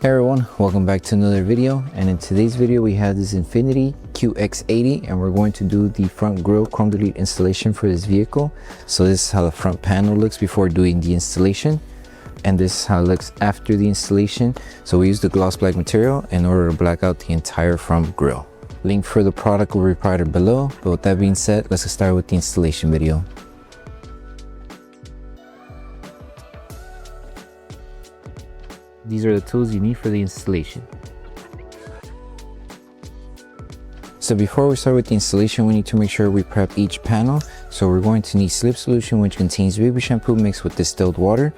Hey everyone, welcome back to another video, and in today's video we have this Infiniti QX80 and we're going to do the front grille chrome delete installation for this vehicle. So this is how the front panel looks before doing the installation, and this is how it looks after the installation. So we use the gloss black material in order to black out the entire front grille. Link for the product will be provided below, but with that being said, let's get started with the installation video. These are the tools you need for the installation. So before we start with the installation, we need to make sure we prep each panel. So we're going to need slip solution, which contains baby shampoo mixed with distilled water.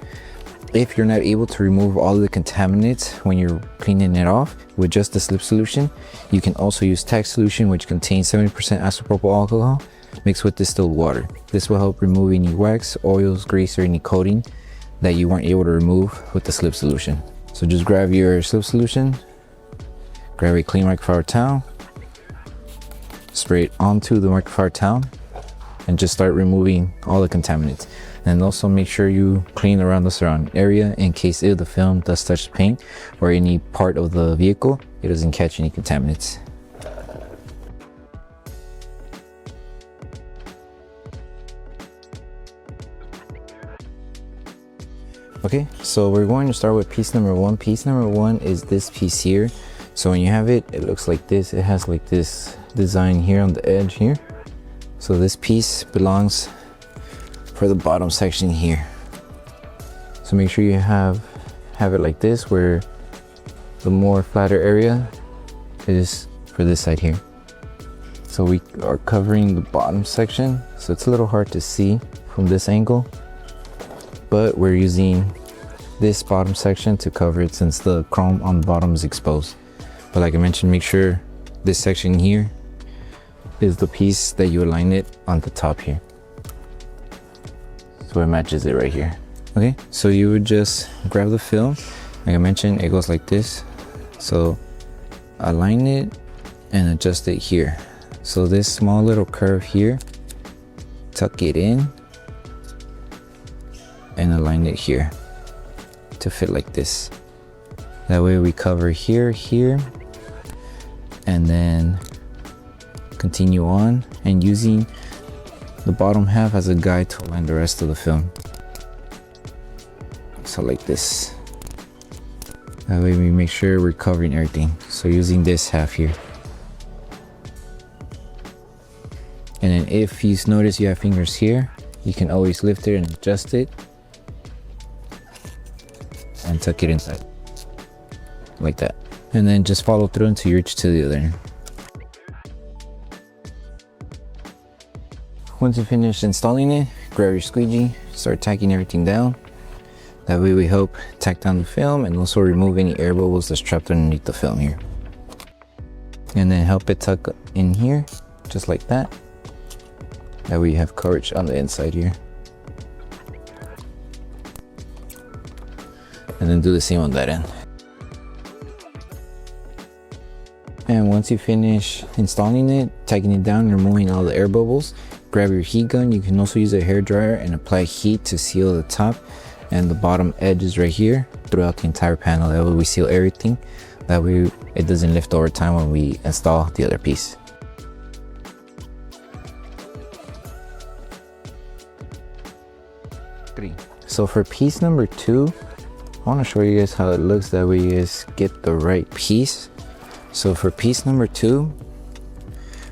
If you're not able to remove all of the contaminants when you're cleaning it off with just the slip solution, you can also use tack solution, which contains 70% isopropyl alcohol mixed with distilled water. This will help remove any wax, oils, grease, or any coating that you weren't able to remove with the slip solution. So just grab your slip solution, grab a clean microfiber towel, spray it onto the microfiber towel, and just start removing all the contaminants. And also make sure you clean around the surrounding area in case if the film does touch the paint or any part of the vehicle, it doesn't catch any contaminants. Okay, so we're going to start with piece number one. Piece number one is this piece here. So when you have it, it looks like this. It has like this design here on the edge here. So this piece belongs for the bottom section here. So make sure you have it like this, where the more flatter area is for this side here. So we are covering the bottom section, so it's a little hard to see from this angle, but we're using this bottom section to cover it since the chrome on the bottom is exposed. But like I mentioned, make sure this section here is the piece that you align it on the top here, so it matches it right here. Okay, so you would just grab the film. Like I mentioned, it goes like this. So align it and adjust it here. So this small little curve here, tuck it in and align it here to fit like this. That way we cover here, and then continue on and using the bottom half as a guide to align the rest of the film. So like this. That way we make sure we're covering everything. So using this half here. And then if you notice you have fingers here, you can always lift it and adjust it and tuck it inside like that, and then just follow through until you reach to the other end. Once you finish installing it, grab your squeegee, start tacking everything down. That way we help tack down the film and also remove any air bubbles that's trapped underneath the film here, and then help it tuck in here just like that. That way you have coverage on the inside here. And then do the same on that end. And once you finish installing it, tacking it down, removing all the air bubbles, grab your heat gun. You can also use a hair dryer and apply heat to seal the top and the bottom edges right here throughout the entire panel. That way we seal everything. That way it doesn't lift over time when we install the other piece. So for piece number two, I want to show you guys how it looks. That way you guys get the right piece. So for piece number two,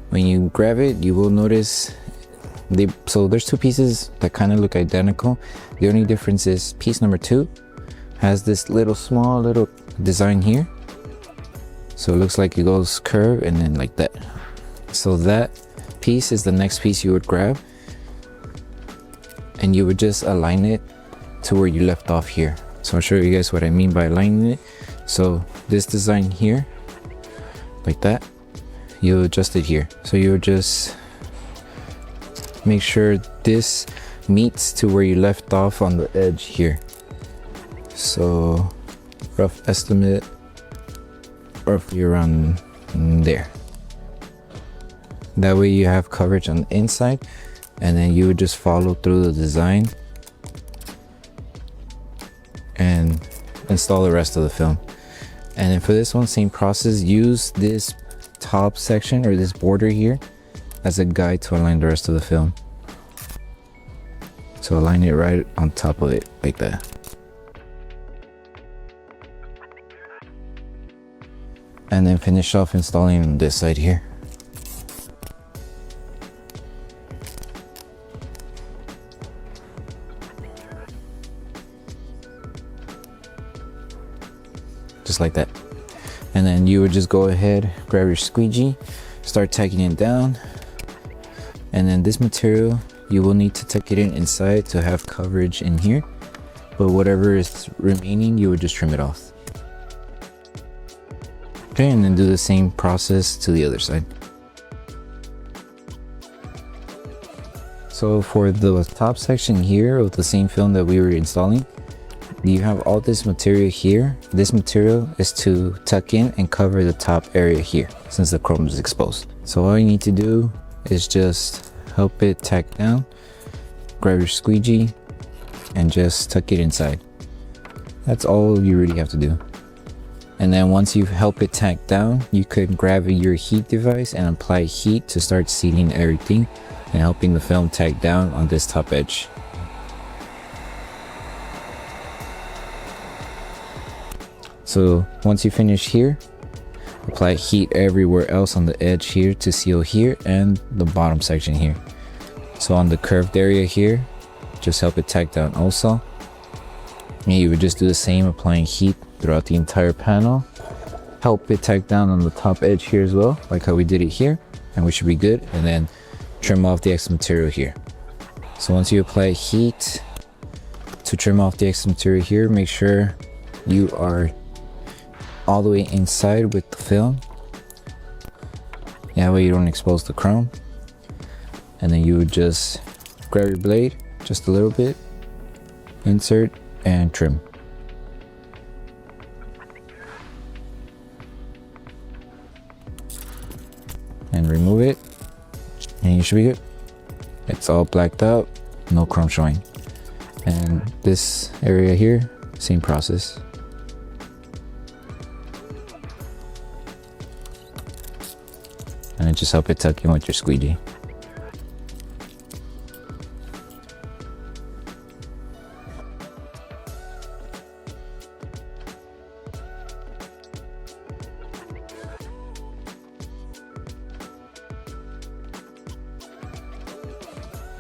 when you grab it, you will notice so there's two pieces that kind of look identical. The only difference is piece number two has this small little design here. So it looks like it goes curved and then like that. So that piece is the next piece you would grab, and you would just align it to where you left off here. So I'll show you guys what I mean by aligning it. So this design here, like that, you adjust it here. So you just make sure this meets to where you left off on the edge here. So rough estimate, roughly around there. That way you have coverage on the inside, and then you would just follow through the design and install the rest of the film. And then for this one, same process, use this top section or this border here as a guide to align the rest of the film. So align it right on top of it like that. And then finish off installing this side here. Just like that. And then you would just go ahead, grab your squeegee, start tacking it down. And then this material, you will need to tuck it in inside to have coverage in here. But whatever is remaining, you would just trim it off. Okay, and then do the same process to the other side. So for the top section here of the same film that we were installing, you have all this material here. This material is to tuck in and cover the top area here since the chrome is exposed. So all you need to do is just help it tack down, grab your squeegee, and just tuck it inside. That's all you really have to do. And then once you help it tack down, you could grab your heat device and apply heat to start sealing everything and helping the film tack down on this top edge. So once you finish here, apply heat everywhere else on the edge here to seal here and the bottom section here. So on the curved area here, just help it tack down also. And you would just do the same, applying heat throughout the entire panel. Help it tack down on the top edge here as well, like how we did it here, and we should be good. And then trim off the excess material here. So once you apply heat to trim off the excess material here, make sure you are all the way inside with the film. That way you don't expose the chrome. And then you would just grab your blade just a little bit, insert and trim. And remove it, and you should be good. It's all blacked out, no chrome showing. And this area here, same process. And just help it tuck in with your squeegee.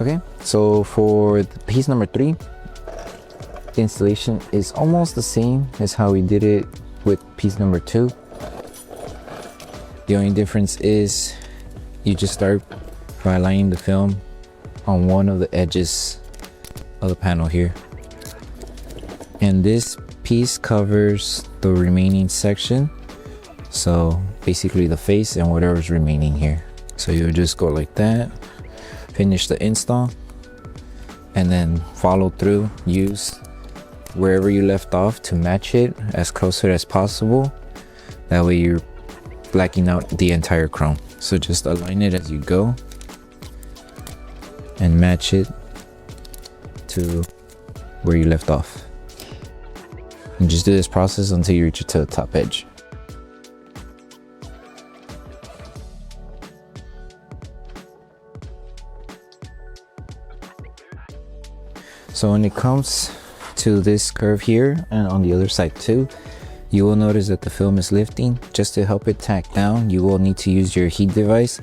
Okay, so for the piece number 3, the installation is almost the same as how we did it with piece number 2. The only difference is you just start by aligning the film on one of the edges of the panel here. And this piece covers the remaining section. So basically the face and whatever's remaining here. So you just go like that, finish the install, and then follow through. Use wherever you left off to match it as closer as possible. That way you're blacking out the entire chrome. So just align it as you go and match it to where you left off. And just do this process until you reach it to the top edge. So when it comes to this curve here and on the other side too, you will notice that the film is lifting. Just to help it tack down, you will need to use your heat device.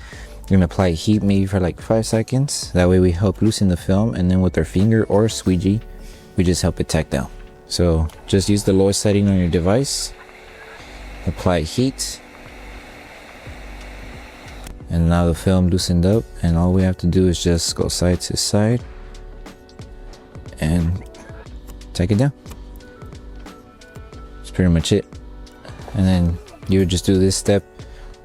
You're gonna apply heat maybe for like 5 seconds. That way we help loosen the film, and then with our finger or squeegee, we just help it tack down. So just use the lowest setting on your device, apply heat, and now the film loosened up, and all we have to do is just go side to side and tack it down. That's pretty much it. And then you would just do this step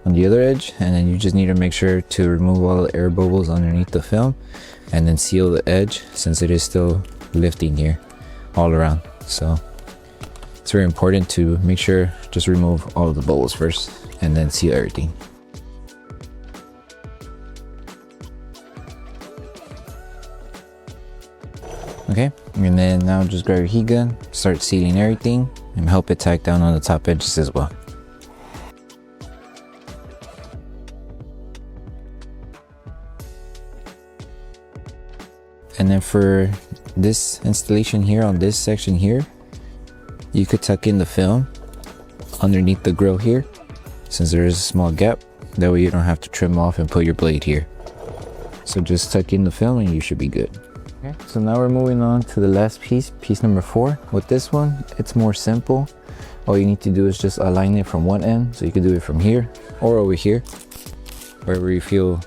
on the other edge, and then you just need to make sure to remove all the air bubbles underneath the film, and then seal the edge since it is still lifting here all around. So it's very important to make sure just remove all of the bubbles first and then seal everything. Okay, and then now just grab your heat gun, start sealing everything, and help it tack down on the top edges as well. And then for this installation here on this section here, you could tuck in the film underneath the grill here, since there is a small gap. That way you don't have to trim off and put your blade here. So just tuck in the film and you should be good. Okay, so now we're moving on to the last piece, piece number 4. With this one, it's more simple. All you need to do is just align it from one end. So you can do it from here or over here, wherever you feel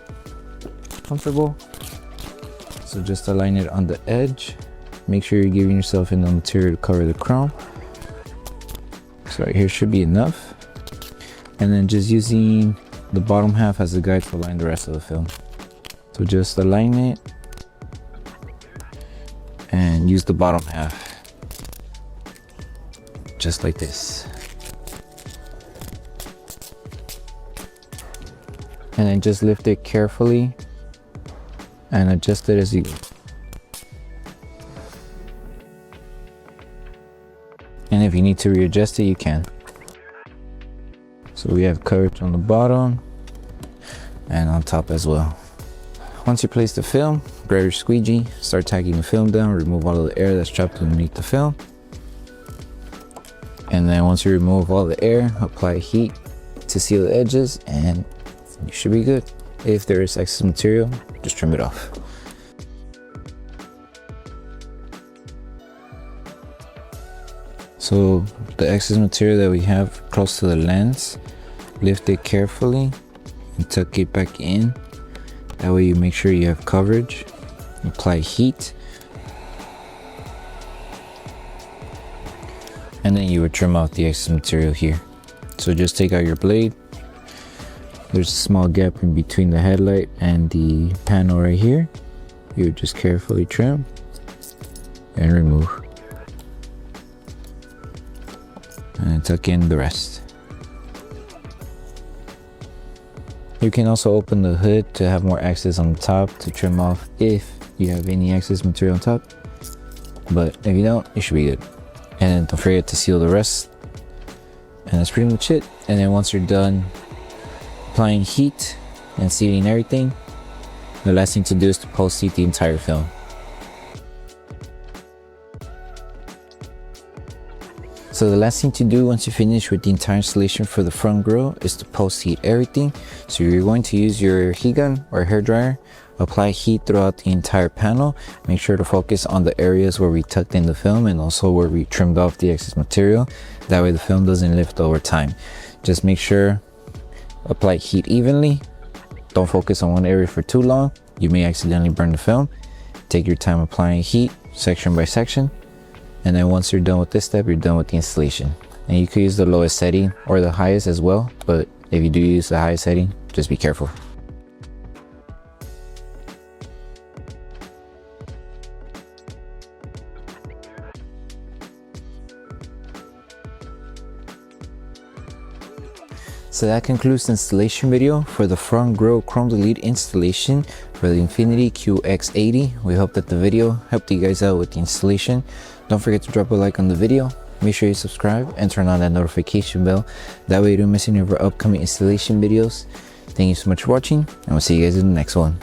comfortable. So just align it on the edge. Make sure you're giving yourself enough material to cover the chrome. So right here should be enough. And then just using the bottom half as a guide to align the rest of the film. So just align it and use the bottom half, just like this. And then just lift it carefully and adjust it as you go. And if you need to readjust it, you can. So we have coverage on the bottom and on top as well. Once you place the film, grab your squeegee, start tacking the film down, remove all of the air that's trapped underneath the film. And then once you remove all the air, apply heat to seal the edges and you should be good. If there is excess material, just trim it off. So the excess material that we have close to the lens, lift it carefully and tuck it back in. That way you make sure you have coverage. Apply heat. And then you would trim out the excess material here. So just take out your blade. There's a small gap in between the headlight and the panel right here. You would just carefully trim and remove. And tuck in the rest. You can also open the hood to have more access on the top to trim off if you have any excess material on top. But if you don't, you should be good. And then don't forget to seal the rest. And that's pretty much it. And then once you're done applying heat and sealing everything, the last thing to do is to post seat the entire film. So the last thing to do once you finish with the entire installation for the front grille is to post heat everything. So you're going to use your heat gun or hair dryer, apply heat throughout the entire panel. Make sure to focus on the areas where we tucked in the film and also where we trimmed off the excess material. That way the film doesn't lift over time. Just make sure apply heat evenly. Don't focus on one area for too long. You may accidentally burn the film. Take your time applying heat section by section. And then once you're done with this step, you're done with the installation. And you could use the lowest setting or the highest as well, but if you do use the highest setting, just be careful. So that concludes the installation video for the front grille chrome delete installation for the Infiniti QX80. We hope that the video helped you guys out with the installation. Don't forget to drop a like on the video. Make sure you subscribe and turn on that notification bell. That way you don't miss any of our upcoming installation videos. Thank you so much for watching, and we'll see you guys in the next one.